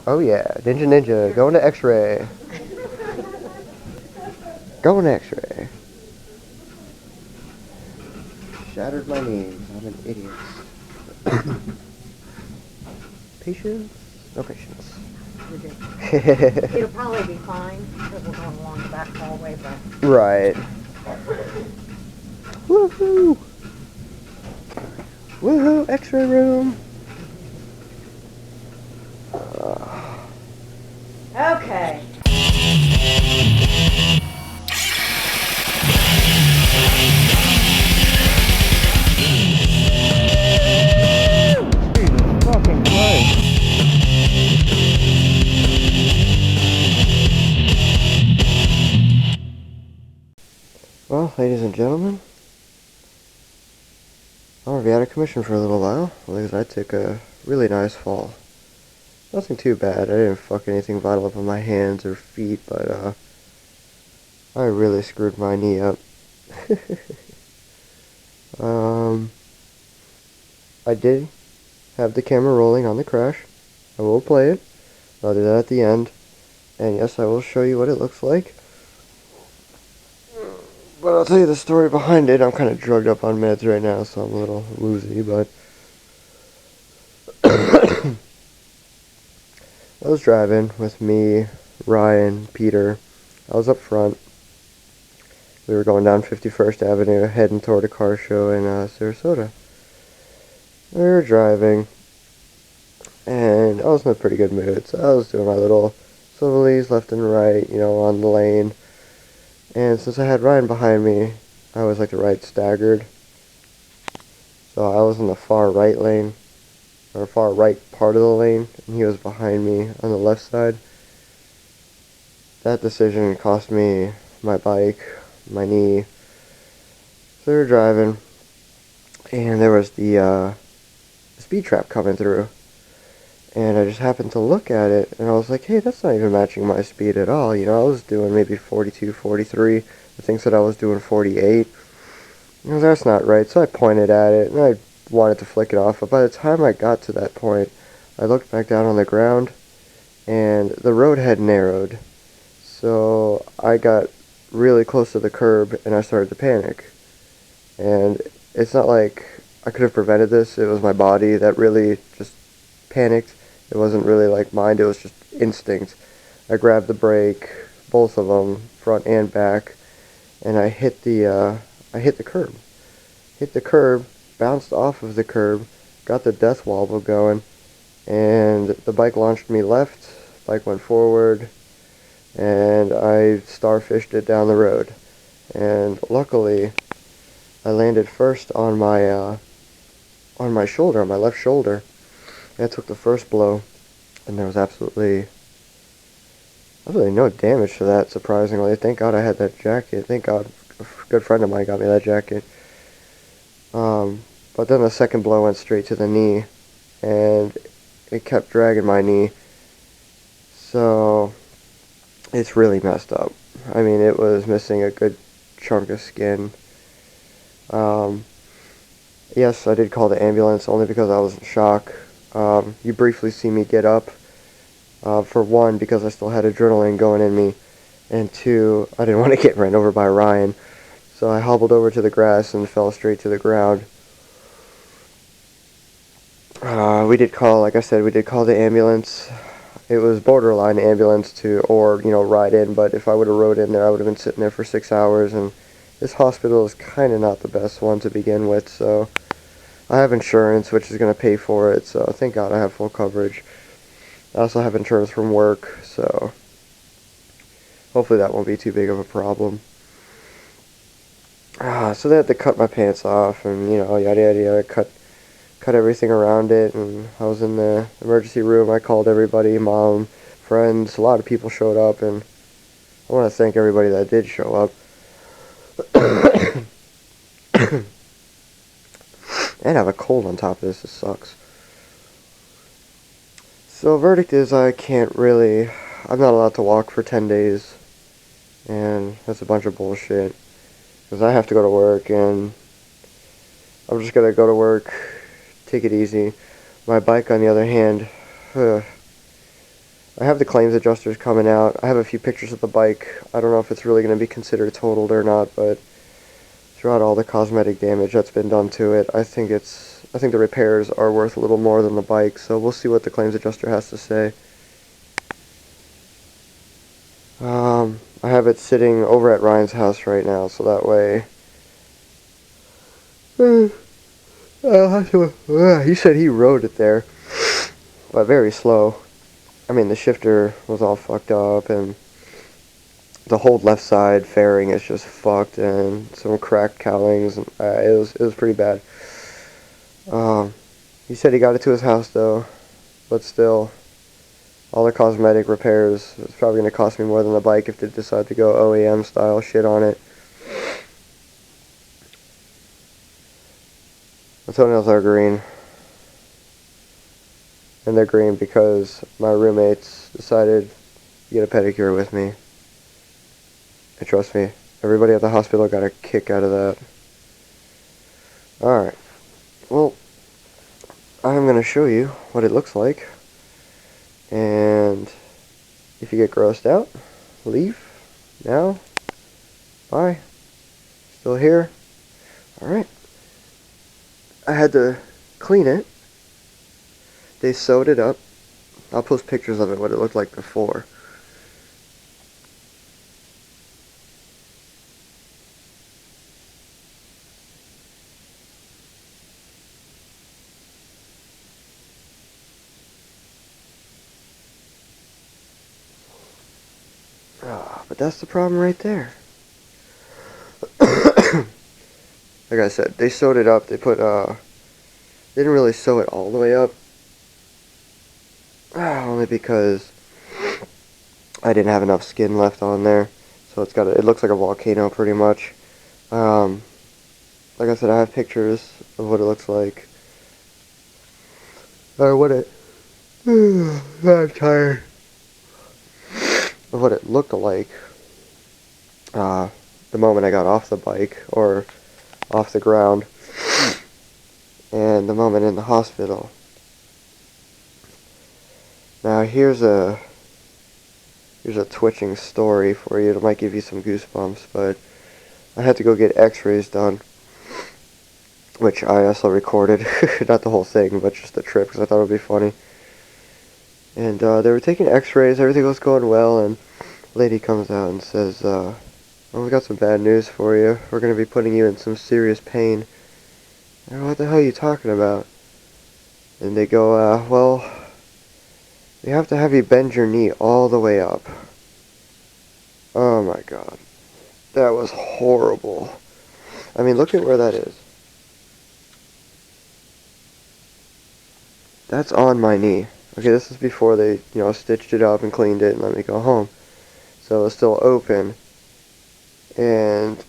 Oh yeah, NinjaNinja, going to X-ray. Going to X-ray. Shattered my knees. I'm an idiot. Patience? No patience. It'll probably be fine because we're going along the back hallway, but... Right. Woohoo! Woohoo! X-ray room! Okay. Jesus fucking Christ. Well, ladies and gentlemen, I'm gonna be out of commission for a little while because I took a really nice fall. Nothing too bad. I didn't fuck anything vital up on my hands or feet, but I really screwed my knee up. I did have the camera rolling on the crash. I will play it. I'll do that at the end. And yes, I will show you what it looks like. But I'll tell you the story behind it. I'm kind of drugged up on meds right now, so I'm a little woozy, but... I was driving with me, Ryan, Peter. I was up front. We were going down 51st Avenue, heading toward a car show in Sarasota. We were driving, and I was in a pretty good mood, so I was doing my little swivellies left and right, you know, on the lane. And since I had Ryan behind me, I was like the right staggered. So I was in the far right lane, or far right part of the lane, and he was behind me on the left side. That decision cost me my bike, my knee. So we were driving, and there was the speed trap coming through. And I just happened to look at it, and I was like, hey, that's not even matching my speed at all. You know, I was doing maybe 42, 43. The thing said I was doing 48. You know, that's not right. So I pointed at it, and I wanted to flick it off. But by the time I got to that point, I looked back down on the ground, and the road had narrowed. So I got really close to the curb, and I started to panic. And it's not like I could have prevented this. It was my body that really just panicked. It wasn't really like mind, it was just instinct. I grabbed the brake, both of them, front and back, and I hit the curb. Hit the curb, bounced off of the curb, got the death wobble going, and the bike launched me left, bike went forward, and I starfished it down the road. And luckily, I landed first on my shoulder, on my left shoulder. I took the first blow, and there was absolutely no damage to that, surprisingly. Thank God I had that jacket. Thank God a good friend of mine got me that jacket. But then the second blow went straight to the knee, and it kept dragging my knee. So, it's really messed up. I mean, it was missing a good chunk of skin. Yes, I did call the ambulance only because I was in shock. You briefly see me get up, for one, because I still had adrenaline going in me, and two, I didn't want to get ran over by Ryan, so I hobbled over to the grass and fell straight to the ground. We did call, like I said, we did call the ambulance. It was borderline ambulance or ride in, but if I would have rode in there, I would have been sitting there for 6 hours, and this hospital is kind of not the best one to begin with, so I have insurance, which is going to pay for it, so thank God I have full coverage. I also have insurance from work, so hopefully that won't be too big of a problem. So they had to cut my pants off, and, yada yada yada, cut everything around it, and I was in the emergency room. I called everybody, mom, friends, a lot of people showed up, and I want to thank everybody that did show up. And I have a cold on top of this. This sucks. So verdict is I'm not allowed to walk for 10 days. And that's a bunch of bullshit. Because I have to go to work, and I'm just going to go to work, take it easy. My bike, on the other hand, I have the claims adjusters coming out. I have a few pictures of the bike. I don't know if it's really going to be considered totaled or not, but throughout all the cosmetic damage that's been done to it, I think the repairs are worth a little more than the bike, so we'll see what the claims adjuster has to say. I have it sitting over at Ryan's house right now, so that way I'll have to, he said he rode it there, but very slow. I mean, the shifter was all fucked up, and the whole left side fairing is just fucked, and some cracked cowlings, and it was pretty bad. He said he got it to his house though, but still, all the cosmetic repairs, it's probably going to cost me more than the bike if they decide to go OEM style shit on it. The toenails are green. And they're green because my roommates decided to get a pedicure with me. And trust me, everybody at the hospital got a kick out of that. Alright. Well, I'm going to show you what it looks like. And if you get grossed out, leave. Now. Bye. Still here? Alright. I had to clean it. They sewed it up. I'll post pictures of it, what it looked like before. But that's the problem right there. Like I said, they sewed it up. They didn't really sew it all the way up. Only because I didn't have enough skin left on there. So it looks like a volcano pretty much. Like I said, I have pictures of what it looks like. Or what it, I'm tired. Of what it looked like. The moment I got off the bike, or off the ground, and the moment in the hospital. Now here's a twitching story for you. It might give you some goosebumps, but I had to go get x-rays done, which I also recorded. Not the whole thing, but just the trip, because I thought it would be funny. And they were taking x-rays, everything was going well, and a lady comes out and says, well, we got some bad news for you. We're going to be putting you in some serious pain. I go, what the hell are you talking about? And they go, well, we have to have you bend your knee all the way up. Oh my god. That was horrible. I mean, look at where that is. That's on my knee. Okay, this is before they, stitched it up and cleaned it and let me go home. So it was still open. And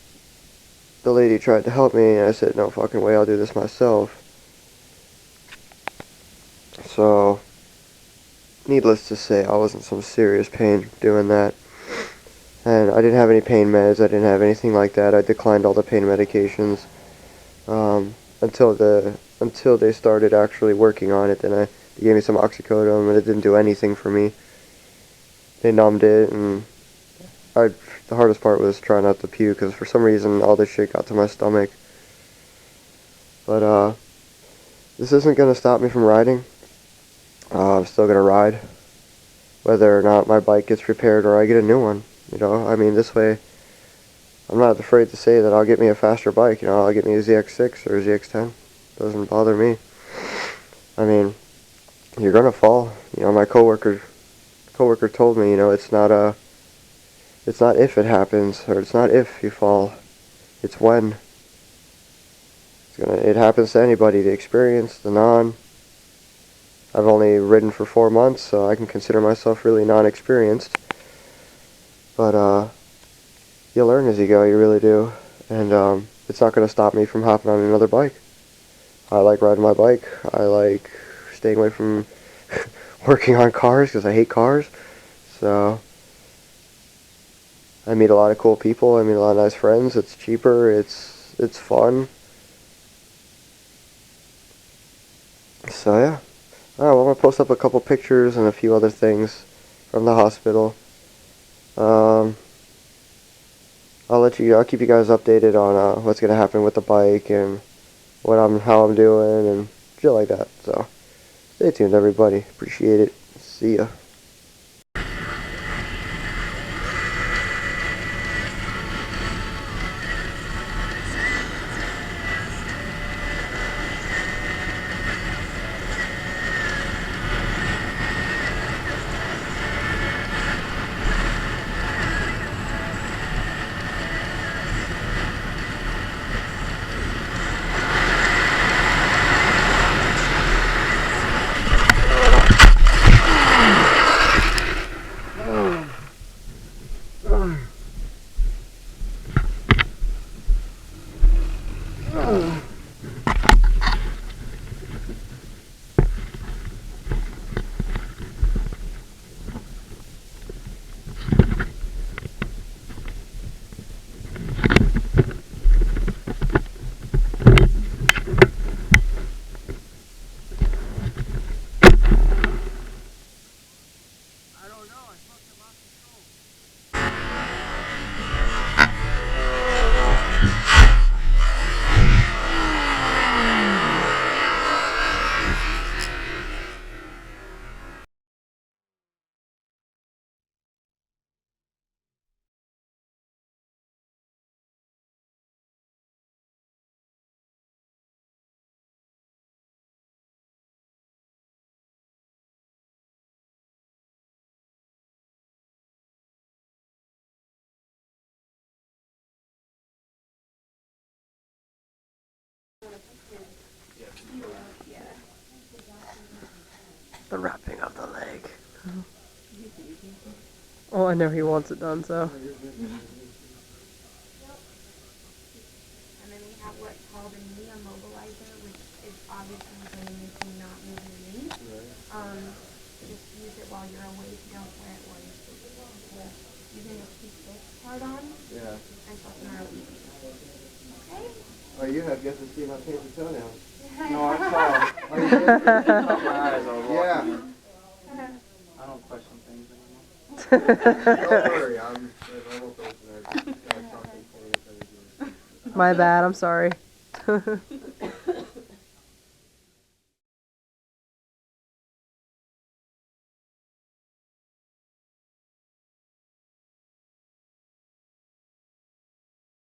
the lady tried to help me, and I said, no fucking way, I'll do this myself. So, needless to say, I was in some serious pain doing that. And I didn't have any pain meds, I didn't have anything like that. I declined all the pain medications until they started actually working on it. Then they gave me some oxycodone, and it didn't do anything for me. They numbed it, and the hardest part was trying not to puke, because for some reason all this shit got to my stomach. But this isn't going to stop me from riding. I'm still going to ride, whether or not my bike gets repaired or I get a new one. I mean, this way, I'm not afraid to say that I'll get me a faster bike. I'll get me a ZX6 or a ZX10. Doesn't bother me. I mean, you're going to fall. My coworker told me, it's not if it happens, or it's not if you fall, it's when. It happens to anybody, the experienced, the non. I've only ridden for 4 months, so I can consider myself really non-experienced. But you learn as you go, you really do. And it's not going to stop me from hopping on another bike. I like riding my bike. I like staying away from working on cars, because I hate cars. So I meet a lot of cool people. I meet a lot of nice friends. It's cheaper. It's fun. So yeah. Alright, well, I'm going to post up a couple pictures and a few other things from the hospital. I'll keep you guys updated on what's gonna happen with the bike and how I'm doing and shit like that. So stay tuned, everybody. Appreciate it. See ya. The wrapping of the leg. Oh, I know he wants it done, so. And then we have what's called a knee immobilizer, which is obviously going to make you not move your knee. Just use it while you're awake. Don't wear it while you're sleeping. You can just keep this part on until tomorrow evening. Okay? Oh, you have yet to see my painted toenails. No, I saw. Oh, you did? Caught my eyes. I was walking. Yeah. I don't question things anymore. Don't worry, I'm a normal person. My bad, I'm sorry.